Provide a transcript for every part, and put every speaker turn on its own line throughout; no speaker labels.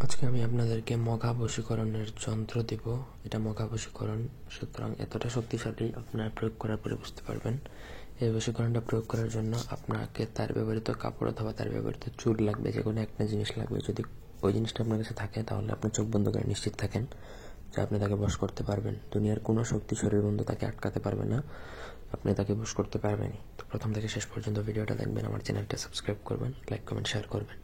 আজকে আমি আপনাদেরকে মঘা বশীকরণের যন্ত্র দিব। এটা মঘা বশীকরণ, সুতরাং এতটা শক্তিশালী আপনারা প্রয়োগ করার পরে বুঝতে পারবেন। এই বশীকরণটা প্রয়োগ করার জন্য আপনাকে তার ব্যবহৃত কাপড় অথবা তার ব্যবহৃত চুল লাগবে, যে কোনো একটা জিনিস লাগবে। যদি ওই জিনিসটা আপনার কাছে থাকে তাহলে আপনি চোখ বন্ধ করে নিশ্চিত থাকেন যে আপনি তাকে বশ করতে পারবেন। দুনিয়ার কোনো শক্তি শরীর বন্ধ তাকে আটকাতে পারবে না, আপনি তাকে বশ করতে পারবেনই। তো প্রথম থেকে শেষ পর্যন্ত ভিডিওটা দেখবেন, আমার চ্যানেলটা সাবস্ক্রাইব করবেন, লাইক কমেন্ট শেয়ার করবেন।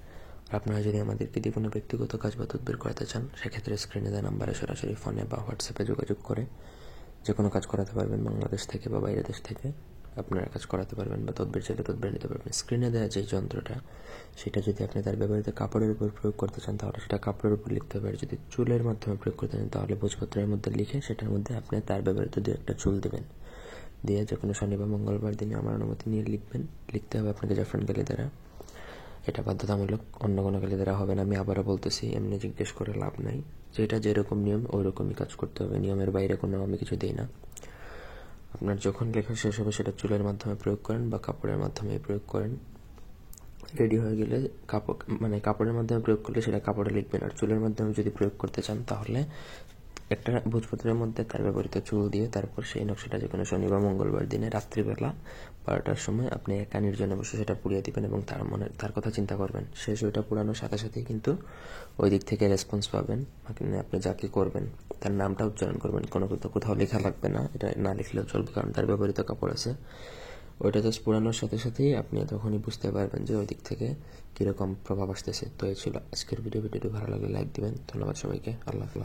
আর আপনারা যদি আমাদেরকে দিয়ে কোনো ব্যক্তিগত কাজ বা তদবির করাতে চান, সেক্ষেত্রে স্ক্রিনে দেওয়া নাম্বারে সরাসরি ফোনে বা হোয়াটসঅ্যাপে যোগাযোগ করে যে কোনো কাজ করাতে পারবেন। বাংলাদেশ থেকে বা বাইরের দেশ থেকে আপনারা কাজ করাতে পারবেন বা তদবির চাইলে তদবির নিতে পারবেন। স্ক্রিনে দেওয়া যে যন্ত্রটা, সেটা যদি আপনি তার ব্যবহৃত কাপড়ের উপর প্রয়োগ করতে চান তাহলে সেটা কাপড়ের উপর লিখতে হবে। আর যদি চুলের মাধ্যমে প্রয়োগ করতে চান তাহলে ভোজপত্রের মধ্যে লিখে সেটার মধ্যে আপনি তার ব্যবহৃত দু একটা চুল দেবেন, দিয়ে যে কোনো শনি বা মঙ্গলবার দিনে আমার অনুমতি নিয়ে লিখবেন। লিখতে হবে আপনাকে জাফরান কালি দ্বারা, এটা বাধ্যতামূলক, অন্য কোনো কালি দ্বারা হবে না। আমি আবারও বলতেছি, এমনি জিজ্ঞেস করে লাভ নাই। যেটা যেরকম নিয়ম ওই রকমই কাজ করতে হবে, নিয়মের বাইরে কোনো আমি কিছু দিই না। আপনার যখন লেখা শেষ হবে সেটা চুলের মাধ্যমে প্রয়োগ করেন বা কাপড়ের মাধ্যমে প্রয়োগ করেন। রেডি হয়ে গেলে কাপড়ের মাধ্যমে প্রয়োগ করলে সেটা কাপড়ে লিখবেন। আর চুলের মাধ্যমে যদি প্রয়োগ করতে চান তাহলে একটা ভোজপত্রের মধ্যে তার ব্যবহৃত চুল দিয়ে তারপর সেই নকশাটা যে কোনো শনি বা মঙ্গলবার দিনে রাত্রিবেলা 12টার সময় আপনি একা নির্জনে বসে সেটা পুড়িয়ে দিবেন এবং তার কথা চিন্তা করবেন। শেষ ওইটা পুরানোর সাথে সাথেই কিন্তু ওই দিক থেকে রেসপন্স পাবেন। আপনি যাকে করবেন তার নামটা উচ্চারণ করবেন, কোথাও লেখা লাগবে না, এটা না লিখলেও চলবে কারণ তার ব্যবহৃত কাপড় আছে। ওইটা জাস্ট পুরানোর সাথে সাথেই আপনি তখনই বুঝতে পারবেন যে ওই দিক থেকে কীরকম প্রভাব আসতেছে। তো এই ছিল আজকের ভিডিওটি ভালো লাগলে লাইক দিবেন। ধন্যবাদ সবাইকে। আল্লাহ হাফেজ।